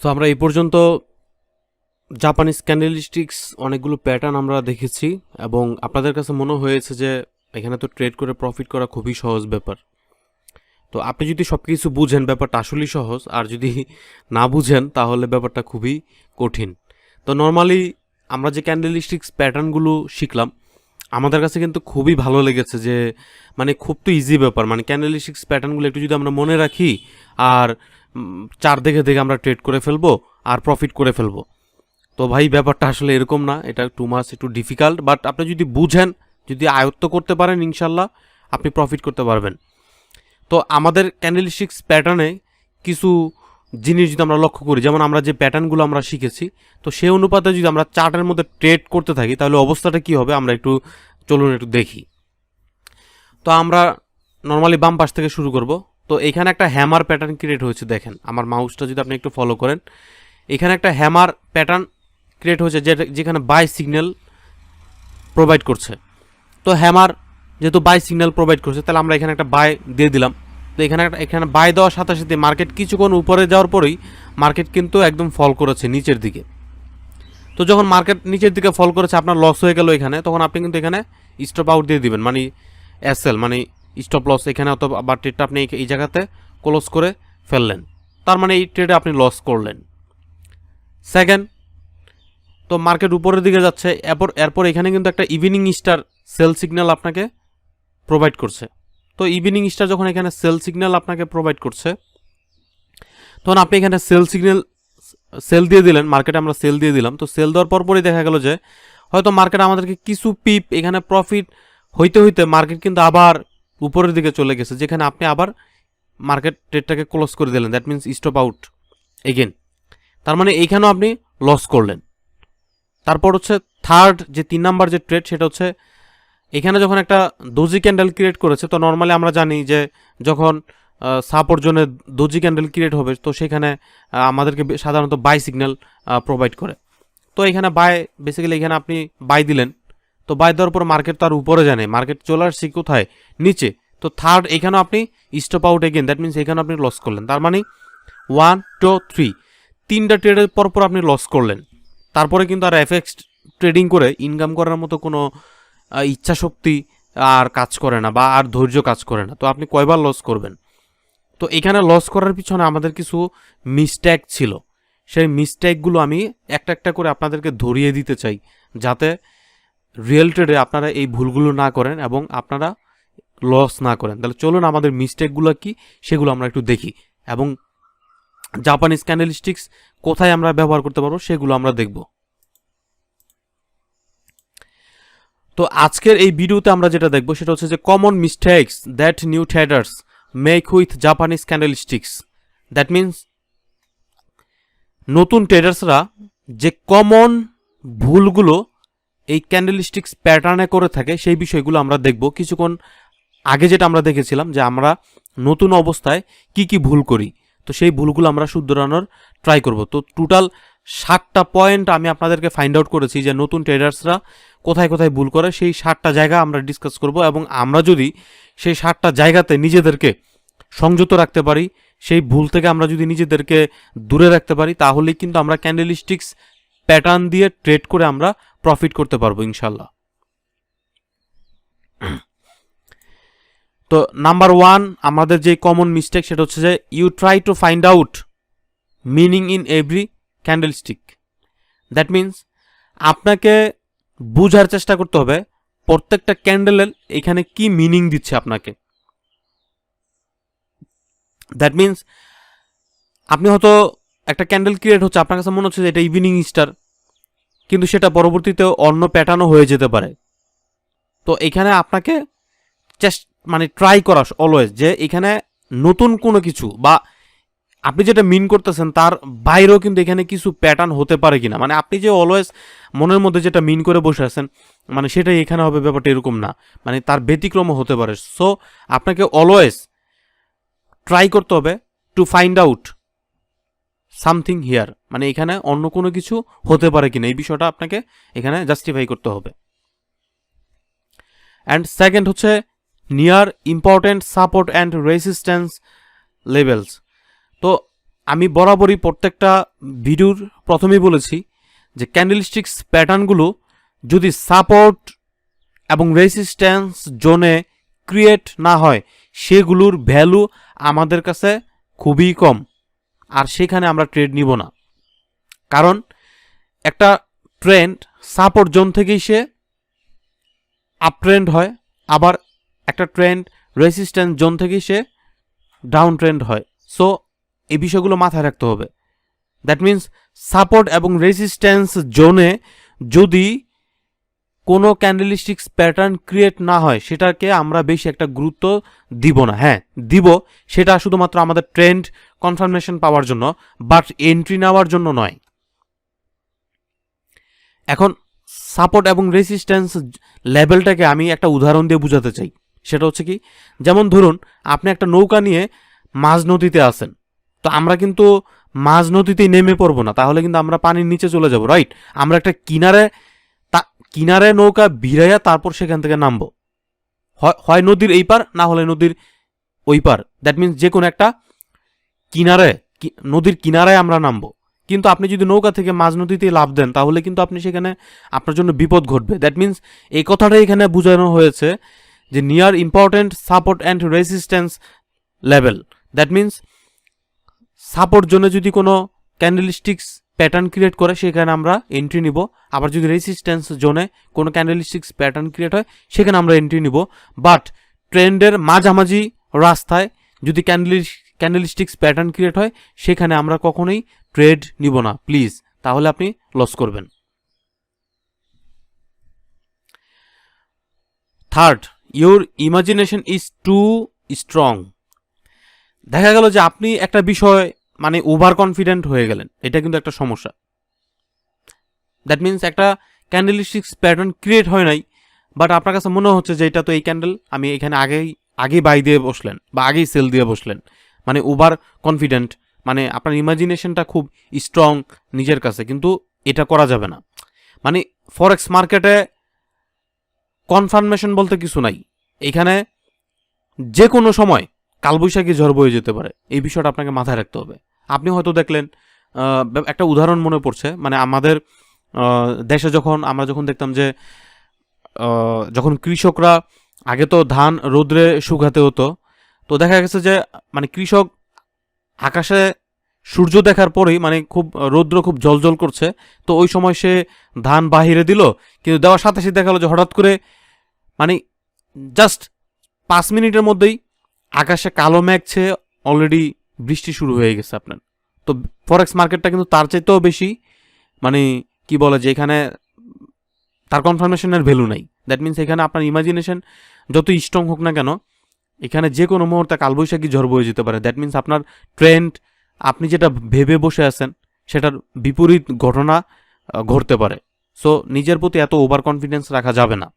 তো আমরা এই পর্যন্ত জাপানিজ ক্যান্ডেলস্টিক্স অনেকগুলো প্যাটার্ন আমরা দেখেছি এবং আপনাদের কাছে মনে হয়েছে যে এখানে তো ট্রেড করে প্রফিট করা খুবই সহজ ব্যাপার। তো আপনি যদি সব কিছু বুঝেন ব্যাপারটা আসলেই সহজ, আর যদি না বুঝেন তাহলে ব্যাপারটা খুবই কঠিন। তো নর্মালি আমরা যে ক্যান্ডেলস্টিক্স প্যাটার্নগুলো শিখলাম আমাদের কাছে কিন্তু খুবই ভালো লেগেছে, যে মানে খুব তো ইজি ব্যাপার, মানে ক্যান্ডেলস্টিক্স প্যাটার্নগুলো একটু যদি আমরা মনে রাখি আর চার দেখে দেখে আমরা ট্রেড করে ফেলবো আর প্রফিট করে ফেলবো। তো ভাই ব্যাপারটা আসলে এরকম না, এটা একটু ডিফিকাল্ট, বাট আপনি যদি বুঝেন, যদি আয়ত্ত করতে পারেন ইনশাল্লাহ আপনি প্রফিট করতে পারবেন। তো আমাদের ক্যান্ডেলস্টিক্স প্যাটার্নে কিছু জিনিস যদি আমরা লক্ষ্য করি, যেমন আমরা যে প্যাটার্নগুলো আমরা শিখেছি, তো সেই অনুপাতে যদি আমরা চার্টের মধ্যে ট্রেড করতে থাকি তাহলে অবস্থাটা কী হবে আমরা চলুন একটু দেখি। তো আমরা নর্মালি বাম পাশ থেকে শুরু করব। তো এখানে একটা হ্যামার প্যাটার্ন ক্রিয়েট হয়েছে, দেখেন আমার মাউসটা যদি আপনি একটু ফলো করেন, এখানে একটা হ্যামার প্যাটার্ন ক্রিয়েট হয়েছে যেখানে বাই সিগন্যাল প্রোভাইড করছে। তো হ্যামার যেহেতু বাই সিগন্যাল প্রোভাইড করছে তাহলে আমরা এখানে একটা বাই দিয়ে দিলাম। তো এখানে বাই দেওয়ার সাথে সাথে মার্কেট কিছুক্ষণ উপরে যাওয়ার পরেই মার্কেট কিন্তু একদম ফল করেছে নিচের দিকে। তো যখন মার্কেট নিচের দিকে ফল করেছে আপনার লস হয়ে গেল এখানে, তখন আপনি কিন্তু এখানে স্টপ আউট দিয়ে দিবেন, মানে এসএল মানে স্টপ লস এখানে, অথবা বা ট্রেডটা আপনি এই জায়গাতে ক্লোজ করে ফেললেন, তার মানে এই ট্রেডে আপনি লস করলেন। সেকেন্ড, তো মার্কেট উপরের দিকে যাচ্ছে, এরপর এখানে কিন্তু একটা ইভিনিং স্টার সেল সিগন্যাল আপনাকে প্রোভাইড করছে। তো ইভিনিং স্টার যখন এখানে সেল সিগন্যাল আপনাকে প্রোভাইড করছে তখন আপনি এখানে সেল দিয়ে দিলেন, মার্কেটে আমরা সেল দিয়ে দিলাম। তো সেল দেওয়ার পরপরই দেখা গেল যে হয়তো মার্কেট আমাদেরকে কিছু পিপ এখানে প্রফিট হইতে হইতে মার্কেট কিন্তু আবার উপরের দিকে চলে গেছে, যেখানে আপনি আবার মার্কেট ট্রেডটাকে ক্লোজ করে দিলেন, that means stop out again, তার মানে এইখানেও আপনি লস করলেন। তারপর হচ্ছে থার্ড যে 3 নাম্বার যে ট্রেড, সেটা হচ্ছে এখানে যখন একটা দোজি ক্যান্ডেল ক্রিয়েট করেছে, তো নর্মালি আমরা জানি যে যখন সাপোর্ট জোনে দোজি ক্যান্ডেল ক্রিয়েট হবে তো সেখানে আমাদেরকে সাধারণত বাই সিগন্যাল প্রোভাইড করে। তো এখানে বেসিক্যালি এখানে আপনি বাই দিলেন। তো বাই দেওয়ার পর মার্কেট তো আর উপরে জানে, মার্কেট চলে আসছে কোথায়, নিচে। তো থার্ড এখানেও আপনি stop out again, that means এখানে আপনি লস করলেন। তার মানে 1 2 3 তিনটা ট্রেডের পরপর আপনি লস করলেন। তারপরে কিন্তু আর এফএক্স ট্রেডিং করে ইনকাম করার মতো কোনো ইচ্ছা শক্তি আর কাজ করে না, বা আর ধৈর্য কাজ করে না। তো আপনি কয়বার লস করবেন? তো এখানে লস করার পিছনে আমাদের কিছু মিস্টেক ছিল, সেই মিস্টেকগুলো আমি একটা একটা করে আপনাদেরকে ধরিয়ে দিতে চাই, যাতে রিয়েল ট্রেডে আপনারা এই ভুলগুলো না করেন এবং আপনারা লস না করেন। তাহলে চলুন আমাদের মিস্টেকগুলো কি সেগুলো আমরা একটু দেখি, এবং জাপানিজ ক্যান্ডেলস্টিক্স কোথায় আমরা ব্যবহার করতে পারবো সেগুলো আমরা দেখব। তো আজকের এই ভিডিওতে আমরা যেটা দেখব সেটা হচ্ছে যে common mistakes that new traders make with Japanese candlesticks. That means নতুন ট্রেডার্সরা যে কমন ভুলগুলো এই ক্যান্ডেলস্টিক্স প্যাটার্নে করে থাকে সেই বিষয়গুলো আমরা দেখব। কিছুক্ষণ আগে যেটা আমরা দেখেছিলাম যে আমরা নতুন অবস্থায় কি কি ভুল করি, তো সেই ভুলগুলো আমরা শুধরানোর ট্রাই করব। তো টোটাল 7টা পয়েন্ট আমি আপনাদেরকে ফাইন্ড আউট করেছি যে নতুন ট্রেডার্সরা কোথায় কোথায় ভুল করে, সেই 7টা জায়গা আমরা ডিসকাস করব, এবং আমরা যদি সেই 7টা জায়গাতে নিজেদেরকে সংযত রাখতে পারি, সেই ভুল থেকে আমরা যদি নিজেদেরকে দূরে রাখতে পারি, তাহলেই কিন্তু আমরা ক্যান্ডেলস্টিক্স প্যাটার্ন দিয়ে ট্রেড করে আমরা প্রফিট করতে পারবো ইনশাল্লাহ। তো নাম্বার 1 আমাদের যে কমন মিস্টেক সেটা হচ্ছে যে you try to find out meaning in every candlestick. That means আপনাকে বুঝার চেষ্টা করতে হবে প্রত্যেকটা ক্যান্ডেলের এখানে কি মিনিং দিচ্ছে আপনাকে। দ্যাট মিনস আপনি হয়তো একটা ক্যান্ডেল ক্রিয়েট হচ্ছে, আপনার কাছে মনে হচ্ছে যে এটা ইভিনিং স্টার, কিন্তু সেটা পরবর্তীতে অন্য প্যাটার্নও হয়ে যেতে পারে। তো এখানে আপনাকে মানে ট্রাই করা অলওয়েজ যে এখানে নতুন কোনো কিছু বা আপনি যেটা মিন করতেছেন তার বাইরেও কিন্তু এখানে কিছু প্যাটার্ন হতে পারে কিনা, মানে আপনি যে অলওয়েজ মনের মধ্যে যেটা মিন করে বসে আছেন মানে সেটাই এখানে হবে, ব্যাপারটা এরকম না, মানে তার ব্যতিক্রমও হতে পারে। সো আপনাকে অলওয়েজ ট্রাই করতে হবে two find out something here, মানে এখানে অন্য কোনো কিছু হতে পারে কিনা এই বিষয়টা আপনাকে এখানে জাস্টিফাই করতে হবে। অ্যান্ড সেকেন্ড হচ্ছে near important support and resistance levels. তো আমি বরাবরই প্রত্যেকটা ভিডিওর প্রথমেই বলেছি যে ক্যান্ডেলস্টিক্স প্যাটার্নগুলো যদি সাপোর্ট এবং রেজিস্ট্যান্স জোনে ক্রিয়েট না হয় সেগুলোর ভ্যালু আমাদের কাছে খুবই কম, আর সেখানে আমরা ট্রেড নিব না। কারণ একটা ট্রেন্ড সাপোর্ট জোন থেকেই সে আপ ট্রেন্ড হয়, আবার একটা ট্রেন্ড রেজিস্ট্যান্স জোন থেকেই সে ডাউন ট্রেন্ড হয়। সো এই বিষয়গুলো মাথায় রাখতে হবে। দ্যাট মিন্স সাপোর্ট এবং রেজিস্ট্যান্স জোনে যদি কোনো ক্যান্ডেলস্টিক্স প্যাটার্ন ক্রিয়েট না হয় সেটাকে আমরা বেশি একটা গুরুত্ব দিব না। হ্যাঁ দিব, সেটা শুধুমাত্র আমাদের ট্রেন্ড কনফার্মেশন পাওয়ার জন্য, বাট এন্ট্রি নেওয়ার জন্য নয়। এখন সাপোর্ট এবং রেজিস্ট্যান্স লেভেলটাকে আমি একটা উদাহরণ দিয়ে বোঝাতে চাই। সেটা হচ্ছে কি, যেমন ধরুন আপনি একটা নৌকা নিয়ে মাঝ নদীতে আছেন, তো আমরা কিন্তু মাঝ নদীতেই নেমে পড়বো না, তাহলে কিন্তু আমরা পানির নিচে চলে যাব, রাইট? আমরা একটা কিনারে নৌকা ভিড়াইয়া তারপর সেখান থেকে নামবো, হয় নদীর এই পার না হলে নদীর ওই পার। দ্যাট মিন্স যে কোনো একটা নদীর কিনারায় আমরা নামবো। কিন্তু আপনি যদি নৌকা থেকে মাঝ নদীতে লাফ দেন তাহলে কিন্তু আপনি সেখানে আপনার জন্য বিপদ ঘটবে। দ্যাট মিন্স এই কথাটাই এখানে বোঝানো হয়েছে যে near important support and resistance level. That means support জোনে যদি কোনো ক্যান্ডেলস্টিক্স প্যাটার্ন ক্রিয়েট করে সেখানে আমরা এন্ট্রি নিব, আবার যদি রেজিস্ট্যান্স জোনে কোনো ক্যান্ডেলস্টিক্স প্যাটার্ন ক্রিয়েট হয় সেখানে আমরা এন্ট্রি নিব। বাট ট্রেন্ডের মাঝামাঝি রাস্তায় যদি ক্যান্ডেলস্টিক্স প্যাটার্ন ক্রিয়েট হয় সেখানে আমরা কখনোই ট্রেড নিব না প্লিজ, তাহলে আপনি লস করবেন। Third, your imagination is too strong. দেখা গেল যে আপনি একটা বিষয় মানে ওভার কনফিডেন্ট হয়ে গেলেন, এটা কিন্তু একটা সমস্যা। দ্যাট মিন্স একটা ক্যান্ডেলস্টিক্স প্যাটার্ন ক্রিয়েট হয় নাই, বাট আপনার কাছে মনে হচ্ছে যে এটা তো এই ক্যান্ডেল, আমি এখানে আগেই বাই দিয়ে বসলেন বা আগেই সেল দিয়ে বসলেন, মানে ওভার কনফিডেন্ট, মানে আপনার ইমাজিনেশনটা খুব স্ট্রং নিজের কাছে, কিন্তু এটা করা যাবে না। মানে ফরেক্স মার্কেটে কনফার্মেশন বলতে কিছু নাই, এখানে যে কোনো সময় কালবৈশাখী ঝড় বয়ে যেতে পারে, এই বিষয়টা আপনাকে মাথায় রাখতে হবে। আপনি হয়তো দেখলেন, একটা উদাহরণ মনে পড়ছে, মানে আমাদের দেশে আমরা যখন দেখতাম যে যখন কৃষকরা আগে তো ধান রোদ্রে শুকাতে হতো, তো দেখা গেছে যে মানে কৃষক আকাশে সূর্য দেখার পরেই মানে রৌদ্র খুব জলজল করছে, তো ওই সময় সে ধান বাহিরে দিল, কিন্তু দেওয়ার সাথে সাথে দেখা গেলো যে হঠাৎ করে মানে জাস্ট 5 মিনিটের মধ্যেই আকাশে কালো মেঘ ছেয়ে অলরেডি বৃষ্টি শুরু হয়ে গেছে আপনার। তো ফরেক্স মার্কেটটা কিন্তু তার চাইতেও বেশি মানে কি বলে যে এখানে তার কনফার্মেশনের ভ্যালু নাই। দ্যাট মিন্স এখানে আপনার ইমাজিনেশন যত স্ট্রং হোক না কেন, এখানে যে কোনো মুহূর্তে কালবৈশাখী ঝড় বয়ে যেতে পারে। দ্যাট মিন্স আপনার ট্রেন্ড, আপনি যেটা ভেবে বসে আছেন সেটার বিপরীত ঘটনা ঘটতে পারে। সো নিজের প্রতি এত ওভার কনফিডেন্স রাখা যাবে না।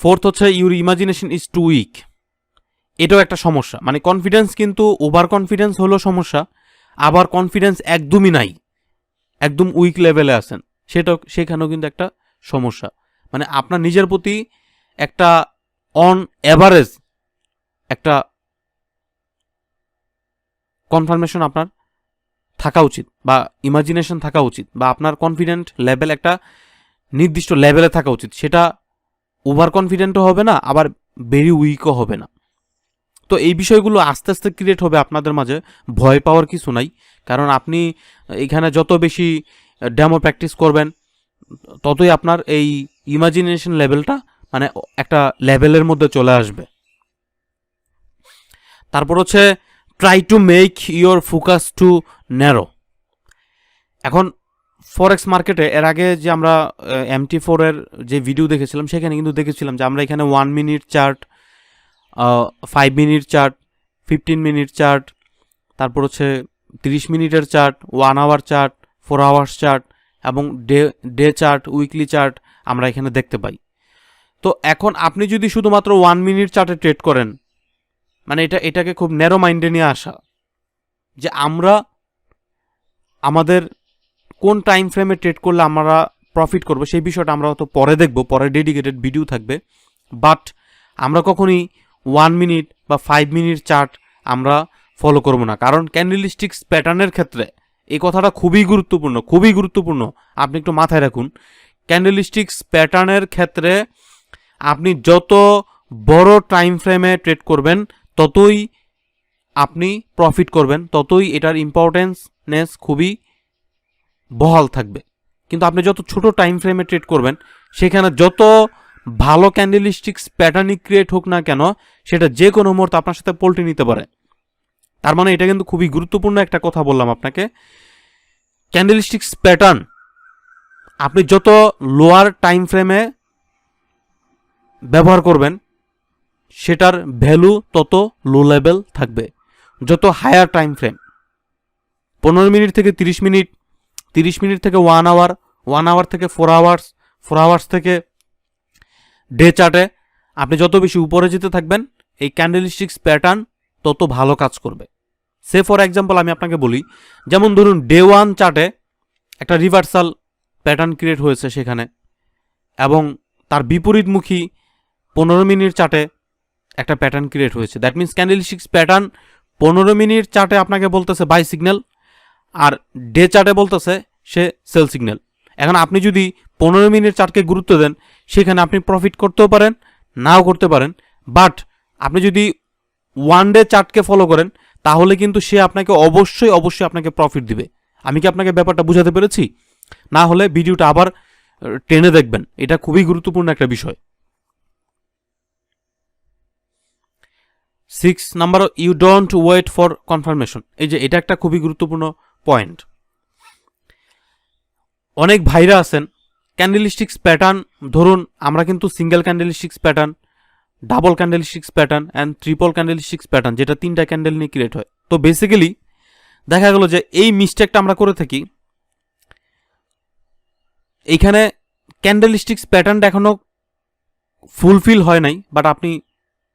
ফোর্থ হচ্ছে your imagination is too weak. এটাও একটা সমস্যা, মানে কনফিডেন্স কিন্তু ওভার কনফিডেন্স হলো সমস্যা, আবার কনফিডেন্স একদমই নাই, একদম উইক লেভেলে আছেন, সেখানেও কিন্তু একটা সমস্যা। মানে আপনার নিজের প্রতি একটা অন অ্যাভারেজ একটা কনফার্মেশন আপনার থাকা উচিত, বা ইমাজিনেশন থাকা উচিত, বা আপনার কনফিডেন্ট লেভেল একটা নির্দিষ্ট লেভেলে থাকা উচিত। সেটা ওভার কনফিডেন্টও হবে না, আবার ভেরি উইকও হবে না। তো এই বিষয়গুলো আস্তে আস্তে ক্রিয়েট হবে আপনাদের মাঝে, ভয় পাওয়ার কিছু নাই। কারণ আপনি এখানে যত বেশি ডেমো প্র্যাকটিস করবেন ততই আপনার এই ইমাজিনেশন লেভেলটা মানে একটা লেভেলের মধ্যে চলে আসবে। তারপর হচ্ছে try to make your focus two narrow. এখন ফরেক্স মার্কেটে এর আগে যে আমরা MT4 এর যে ভিডিও দেখেছিলাম সেখানে কিন্তু দেখেছিলাম যে আমরা এখানে 1 minute chart, 5 minute chart, 15 minute chart, তারপর হচ্ছে 30 মিনিটের chart, 1 hour chart, 4 hours chart এবং ডে চার্ট, উইকলি চার্ট আমরা এখানে দেখতে পাই। তো এখন আপনি যদি শুধুমাত্র 1 মিনিট চার্টে ট্রেড করেন, মানে এটাকে খুব ন্যারো মাইন্ডে নিয়ে আসা, যে আমরা আমাদের কোন টাইম ফ্রেমে ট্রেড করলে আমরা প্রফিট করবো সেই বিষয়টা আমরা হয়তো পরে দেখবো, পরে ডেডিকেটেড ভিডিও থাকবে। বাট আমরা কখনই 1 মিনিট বা 5 মিনিট চার্ট আমরা ফলো করব না, কারণ ক্যান্ডেলস্টিক্স প্যাটার্নের ক্ষেত্রে এই কথাটা খুবই গুরুত্বপূর্ণ। আপনি একটু মাথায় রাখুন, ক্যান্ডেলস্টিক্স প্যাটার্নের ক্ষেত্রে আপনি যত বড় টাইম ফ্রেমে ট্রেড করবেন ততই আপনি প্রফিট করবেন, ততই এটার ইম্পর্টেন্সনেস খুবই বহাল থাকবে। কিন্তু আপনি যত ছোট টাইম ফ্রেমে ট্রেড করবেন সেখানে যত ভালো ক্যান্ডেলস্টিক্স প্যাটার্নই ক্রিয়েট হোক না কেন, সেটা যে কোনো মুহূর্তে আপনার সাথে পল্টে নিতে পারে। তার মানে এটা কিন্তু খুবই গুরুত্বপূর্ণ একটা কথা বললাম আপনাকে। ক্যান্ডেলস্টিক্স প্যাটার্ন আপনি যত লোয়ার টাইম ফ্রেমে ব্যবহার করবেন সেটার ভ্যালু তত লো লেভেল থাকবে। যত হায়ার টাইম ফ্রেম 15 মিনিট থেকে 30 মিনিট, 30 মিনিট থেকে 1 আওয়ার, 1 আওয়ার থেকে 4 আওয়ার্স, 4 আওয়ার্স থেকে ডে চার্টে আপনি যত বেশি উপরে যেতে থাকবেন এই ক্যান্ডেলস্টিক্স প্যাটার্ন তত ভালো কাজ করবে। সে ফর এক্সাম্পল আমি আপনাকে বলি, যেমন ধরুন ডে 1 চার্টে একটা রিভার্সাল প্যাটার্ন ক্রিয়েট হয়েছে সেখানে, এবং তার বিপরীতমুখী 15 মিনিট চার্টে একটা প্যাটার্ন ক্রিয়েট হয়েছে। দ্যাট মিনস ক্যান্ডেলস্টিক্স প্যাটার্ন 15 মিনিট চার্টে আপনাকে বলতেছে বাই সিগন্যাল, আর ডে চার্টে বলতেছে সে সেল সিগন্যাল। এখন আপনি যদি 15 মিনিট চার্টকে গুরুত্ব দেন সেখানে আপনি প্রফিট করতেও পারেন, নাও করতে পারেন। বাট আপনি যদি ওয়ান ডে চার্টকে ফলো করেন তাহলে কিন্তু সে আপনাকে অবশ্যই আপনাকে প্রফিট দিবে। আমি কি আপনাকে ব্যাপারটা বুঝাতে পেরেছি? না হলে ভিডিওটা আবার টেনে দেখবেন, এটা খুবই গুরুত্বপূর্ণ একটা বিষয়। 6 number, you don't wait for confirmation. এই যে এটা একটা খুবই গুরুত্বপূর্ণ পয়েন্ট। অনেক ভাইরা আছেন ক্যান্ডেলস্টিক্স প্যাটার্ন, ধরুন আমরা কিন্তু single candlesticks pattern, double candlesticks pattern and triple candlesticks pattern, যেটা 3টা ক্যান্ডেল নিয়ে ক্রিয়েট হয়। তো বেসিক্যালি দেখা গেল যে এই মিস্টেকটা আমরা করে থাকি, এইখানে ক্যান্ডেলস্টিক্স প্যাটার্নটা এখনো ফুলফিল হয় নাই, বাট আপনি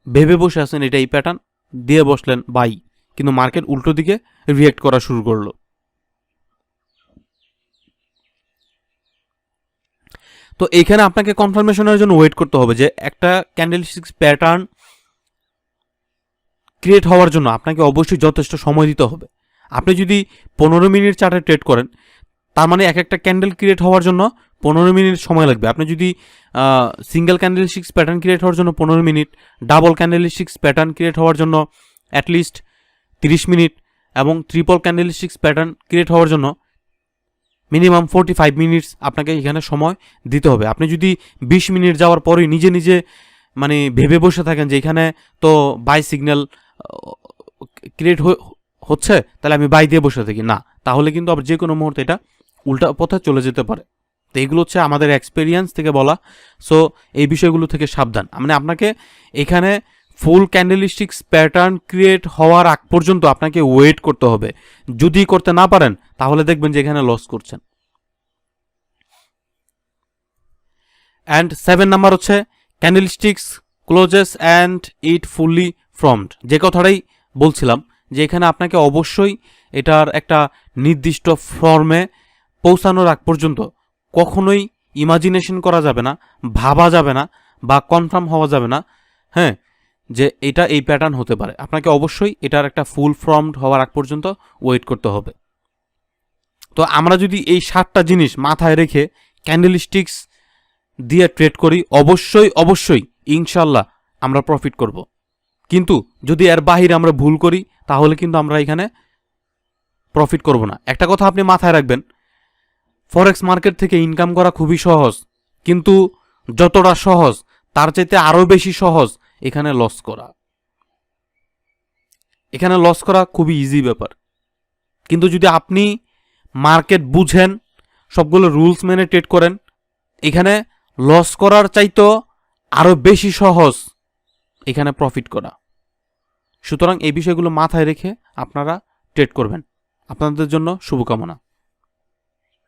ভেবে বসে আছেন এটা এই প্যাটার্ন দিয়ে বসলেন বাই, কিন্তু মার্কেট উল্টো দিকে রিয়েক্ট করা শুরু করলো। তো এইখানে আপনাকে কনফার্মেশনের জন্য ওয়েট করতে হবে যে একটা ক্যান্ডেলস্টিক্স প্যাটার্ন ক্রিয়েট হওয়ার জন্য আপনাকে অবশ্যই যথেষ্ট সময় দিতে হবে। আপনি যদি 15 মিনিট চার্টে ট্রেড করেন তার মানে এক একটা ক্যান্ডেল ক্রিয়েট হওয়ার জন্য 15 মিনিট সময় লাগবে। আপনি যদি সিঙ্গেল ক্যান্ডেলস্টিক্স প্যাটার্ন ক্রিয়েট হওয়ার জন্য 15 minute, double candlesticks pattern create হওয়ার জন্য অ্যাটলিস্ট 30 মিনিট, এবং ট্রিপল ক্যান্ডেলস্টিক্স প্যাটার্ন ক্রিয়েট হওয়ার জন্য মিনিমাম 45 মিনিটস আপনাকে এখানে সময় দিতে হবে। আপনি যদি 20 মিনিট যাওয়ার পরেই নিজে নিজে মানে ভেবে বসে থাকেন যে এখানে তো বাই সিগন্যাল ক্রিয়েট হচ্ছে, তাহলে আমি বাই দিয়ে বসে থাকি, না, তাহলে কিন্তু আবার যে কোনো মুহূর্তে এটা উল্টা পথে চলে যেতে পারে। তো এইগুলো হচ্ছে আমাদের এক্সপেরিয়েন্স থেকে বলা। সো এই বিষয়গুলো থেকে সাবধান। মানে আপনাকে এখানে ফুল ক্যান্ডেলস্টিক্স প্যাটার্ন ক্রিয়েট হওয়ার আগ পর্যন্ত আপনাকে ওয়েট করতে হবে। যদি করতে না পারেন তাহলে দেখবেন যে এখানে লস করছেন। অ্যান্ড 7 নাম্বার হচ্ছে candlesticks closes and it fully formed. যে কথাটাই বলছিলাম যে এখানে আপনাকে অবশ্যই এটার একটা নির্দিষ্ট ফর্মে পৌঁছানোর আগ পর্যন্ত কখনোই ইমাজিনেশন করা যাবে না, ভাবা যাবে না, বা কনফার্ম হওয়া যাবে না, হ্যাঁ, যে এটা এই প্যাটার্ন হতে পারে। আপনাকে অবশ্যই এটার একটা ফুল ফর্মড হওয়ার আগ পর্যন্ত ওয়েট করতে হবে। তো আমরা যদি এই 7টা জিনিস মাথায় রেখে ক্যান্ডেলস্টিক্স দিয়ে ট্রেড করি অবশ্যই ইনশাল্লাহ আমরা প্রফিট করব। কিন্তু যদি এর বাহিরে আমরা ভুল করি তাহলে কিন্তু আমরা এখানে প্রফিট করব না। একটা কথা আপনি মাথায় রাখবেন, ফরেক্স মার্কেট থেকে ইনকাম করা খুবই সহজ, কিন্তু যতটা সহজ তার চাইতে আরও বেশি সহজ এখানে লস করা। এখানে লস করা খুবই ইজি ব্যাপার, কিন্তু যদি আপনি মার্কেট বুঝেন, সবগুলো রুলস মেনে ট্রেড করেন, এখানে লস করার চাইতেও আরও বেশি সহজ এখানে প্রফিট করা। সুতরাং এই বিষয়গুলো মাথায় রেখে আপনারা ট্রেড করবেন। আপনাদের জন্য শুভকামনা।